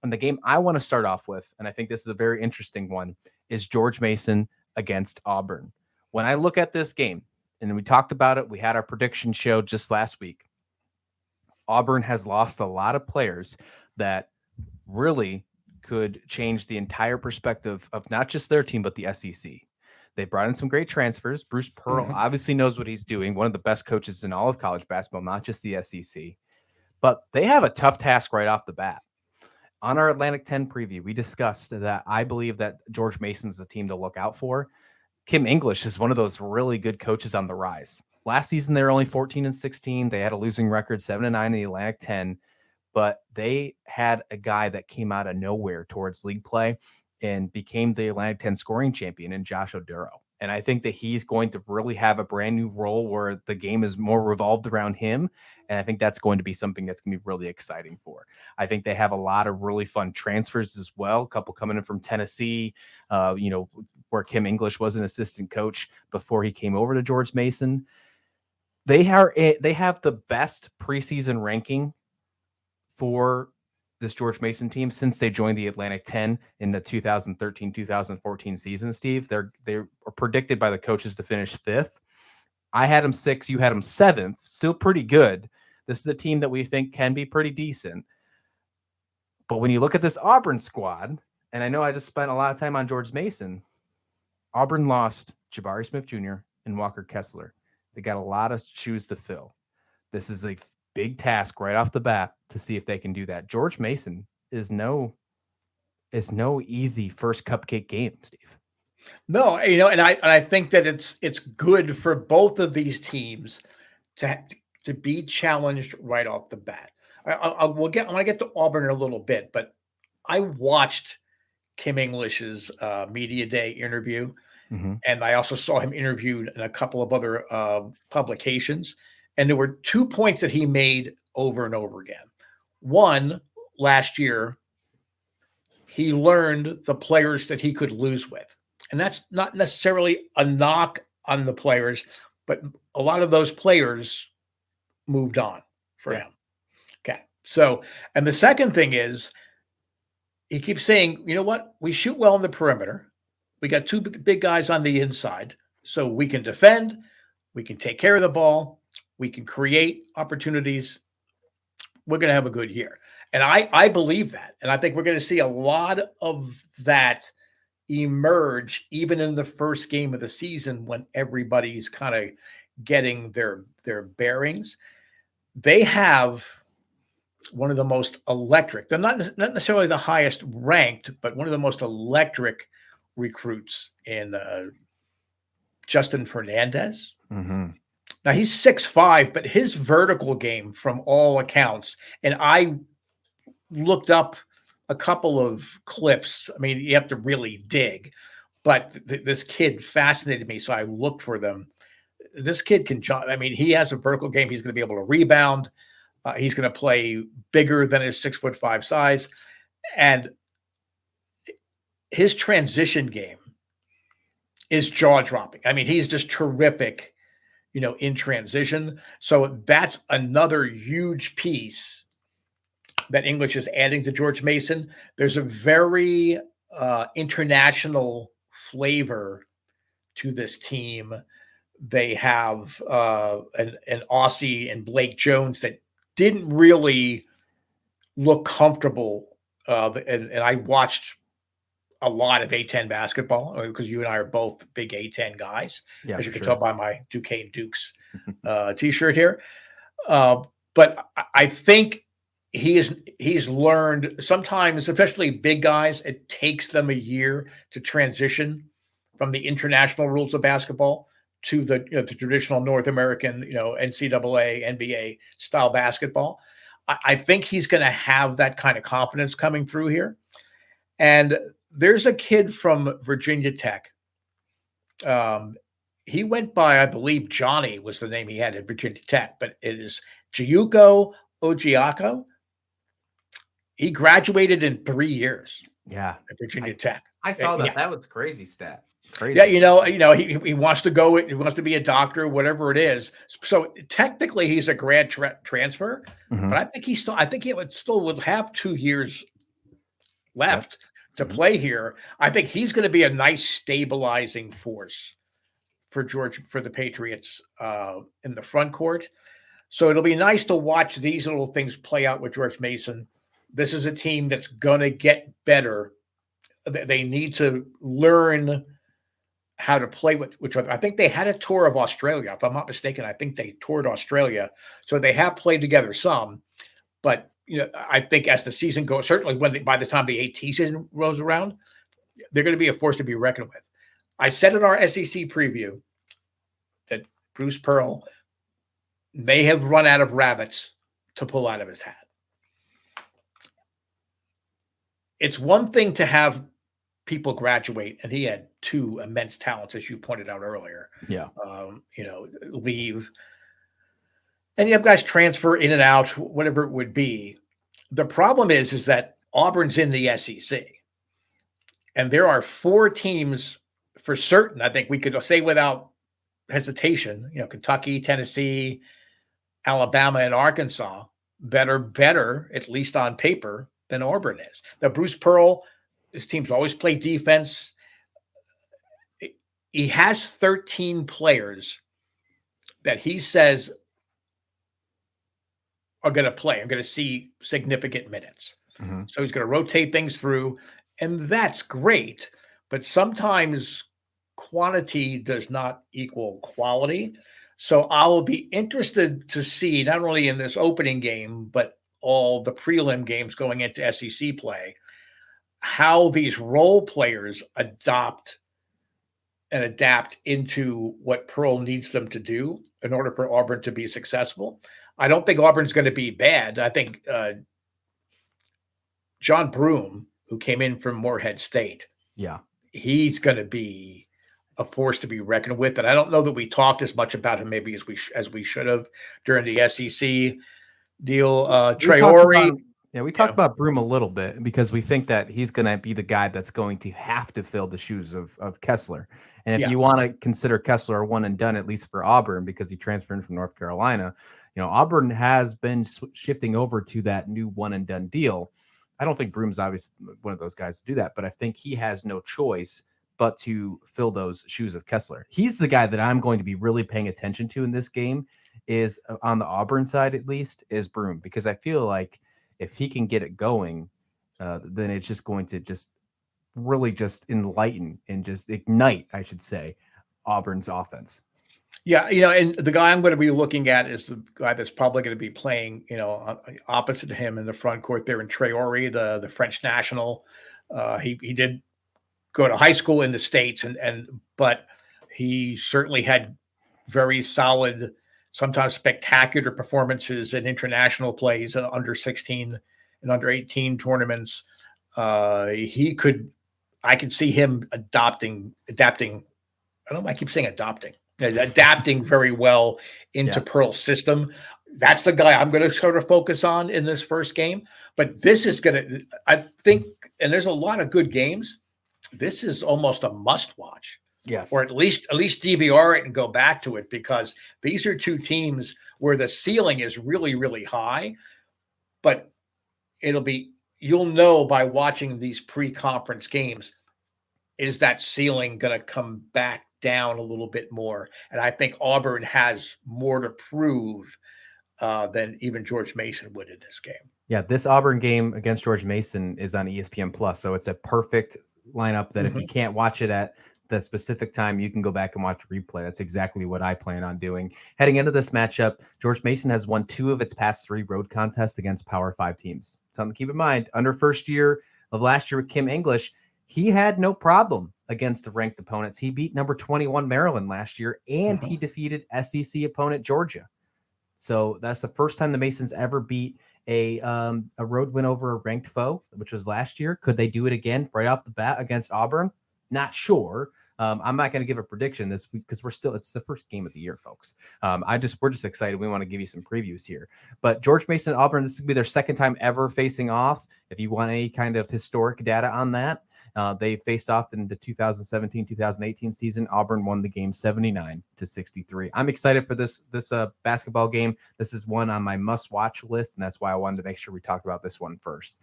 And the game I want to start off with, and I think this is a very interesting one, is George Mason against Auburn. When I look at this game, and we talked about it, we had our prediction show just last week. Auburn has lost a lot of players that really could change the entire perspective of not just their team, but the SEC. They brought in some great transfers. Bruce Pearl obviously knows what he's doing, one of the best coaches in all of college basketball, not just the SEC. But they have a tough task right off the bat. On our Atlantic 10 preview, we discussed that I believe that George Mason's the team to look out for. Kim English is one of those really good coaches on the rise. Last season, they were only 14-16. They had a losing record, 7-9 in the Atlantic 10, but they had a guy that came out of nowhere towards league play and became the Atlantic 10 scoring champion in Josh Oduro. And I think that he's going to really have a brand new role where the game is more revolved around him. And I think that's going to be something that's going to be really exciting for. I think they have a lot of really fun transfers as well. A couple coming in from Tennessee, where Kim English was an assistant coach before he came over to George Mason. They have the best preseason ranking for this George Mason team since they joined the Atlantic 10 in the 2013-2014 season, Steve. They are predicted by the coaches to finish 5th. I had them 6th. You had them 7th. Still pretty good. This is a team that we think can be pretty decent. But when you look at this Auburn squad, and I know I just spent a lot of time on George Mason, Auburn lost Jabari Smith Jr. and Walker Kessler. They got a lot of shoes to fill. This is a big task right off the bat to see if they can do that. George Mason is no easy first cupcake game, Steve. No, and I think that it's good for both of these teams to be challenged right off the bat. I want to get to Auburn in a little bit, but I watched Kim English's media day interview, and I also saw him interviewed in a couple of other publications. And there were 2 points that he made over and over again. One, last year, he learned the players that he could lose with. And that's not necessarily a knock on the players, but a lot of those players moved on for him. Okay. So, and the second thing is, he keeps saying, you know what? We shoot well in the perimeter. We got 2 big guys on the inside, so we can defend, we can take care of the ball, we can create opportunities. We're going to have a good year. And I believe that. And I think we're going to see a lot of that emerge even in the first game of the season when everybody's kind of getting their bearings. They have one of the most electric, they're not necessarily the highest ranked, but one of the most electric recruits in Justin Fernandez. Now he's 6'5", but his vertical game from all accounts, and I looked up a couple of clips. I mean, you have to really dig, but this kid fascinated me, so I looked for them. This kid can jump. I mean, he has a vertical game. He's going to be able to rebound. He's going to play bigger than his 6'5" size, and his transition game is jaw-dropping. I mean, he's just terrific, in transition. So that's another huge piece that English is adding to George Mason. There's a very international flavor to this team. They have an Aussie and Blake Jones that didn't really look comfortable. And I watched a lot of A-10 basketball because you and I are both big A-10 guys, as you can tell by my Duquesne Dukes T-shirt here. But I think he's learned sometimes, especially big guys, it takes them a year to transition from the international rules of basketball to the the traditional North American NCAA NBA style basketball. I think he's going to have that kind of confidence coming through here. And there's a kid from Virginia Tech. He went by, I believe, Johnny was the name he had at Virginia Tech, but it is Chiyuko Ojiako. He graduated in 3 years. Yeah, at Virginia Tech. I saw that. Yeah. That was crazy stat. Crazy. Yeah, he wants to go. He wants to be a doctor, whatever it is. So technically, he's a grad transfer, but I think he would still have 2 years left to play here. I think he's going to be a nice stabilizing force for the Patriots in the front court. So it'll be nice to watch these little things play out with George Mason. This is a team that's going to get better. They need to learn how to play with which I think they had a tour of Australia. If I'm not mistaken, I think they toured Australia. So they have played together some. But I think as the season goes, certainly by the time the AT season rolls around, they're going to be a force to be reckoned with. I said in our SEC preview that Bruce Pearl may have run out of rabbits to pull out of his hat. It's one thing to have people graduate, and he had 2 immense talents, as you pointed out earlier. Yeah. Leave. And you have guys transfer in and out, whatever it would be. The problem is that Auburn's in the SEC. And there are 4 teams for certain, I think we could say without hesitation, Kentucky, Tennessee, Alabama, and Arkansas that are better, at least on paper, than Auburn is. Now, Bruce Pearl, his teams always play defense. He has 13 players that he says are going to play, are going to see significant minutes. Mm-hmm. So he's going to rotate things through, and that's great. But sometimes quantity does not equal quality. So I will be interested to see, not only in this opening game, but all the prelim games going into SEC play, how these role players adopt and adapt into what Pearl needs them to do in order for Auburn to be successful. I don't think Auburn's going to be bad. I think John Broome, who came in from Morehead State, he's going to be a force to be reckoned with. And I don't know that we talked as much about him maybe as we should have during the SEC deal. Traore. We talked about Broome a little bit because we think that he's going to be the guy that's going to have to fill the shoes of Kessler. And if you want to consider Kessler a one and done, at least for Auburn, because he transferred from North Carolina, Auburn has been shifting over to that new one and done deal. I don't think Broome's obviously one of those guys to do that, but I think he has no choice but to fill those shoes of Kessler. He's the guy that I'm going to be really paying attention to in this game, is on the Auburn side, at least, is Broome, because I feel like if he can get it going, then it's just going to just really just enlighten and just ignite, I should say, Auburn's offense. Yeah, and the guy I'm going to be looking at is the guy that's probably going to be playing, opposite to him in the front court there in Traore, the French national. He did go to high school in the States, but he certainly had very solid, sometimes spectacular performances in international plays, under 16 and under 18 tournaments. I could see him adapting. I don't know why I keep saying adapting very well into Pearl's system. That's the guy I'm going to sort of focus on in this first game. But this is going to, I think, and there's a lot of good games. This is almost a must watch. Yes. Or at least DVR it and go back to it, because these are 2 teams where the ceiling is really, really high. But you'll know by watching these pre-conference games, is that ceiling going to come back down a little bit more? And I think Auburn has more to prove than even George Mason would in this game. Yeah, this Auburn game against George Mason is on ESPN Plus, so it's a perfect lineup that if you can't watch it at the specific time, you can go back and watch a replay. That's exactly what I plan on doing. Heading into this matchup, George Mason has won 2 of its past 3 road contests against Power 5 teams. Something to keep in mind. Under first year of last year with Kim English, he had no problem against the ranked opponents. He beat number 21 Maryland last year, and he defeated SEC opponent Georgia. So that's the first time the Masons ever beat a road win over a ranked foe, which was last year. Could they do it again right off the bat against Auburn? Not sure. I'm not going to give a prediction this week because it's the first game of the year, folks. We're just excited. We want to give you some previews here. But George Mason and Auburn, this will be their second time ever facing off. If you want any kind of historic data on that, they faced off in the 2017-2018 season. Auburn won the game 79-63. I'm excited for this basketball game. This is one on my must-watch list, and that's why I wanted to make sure we talked about this one first.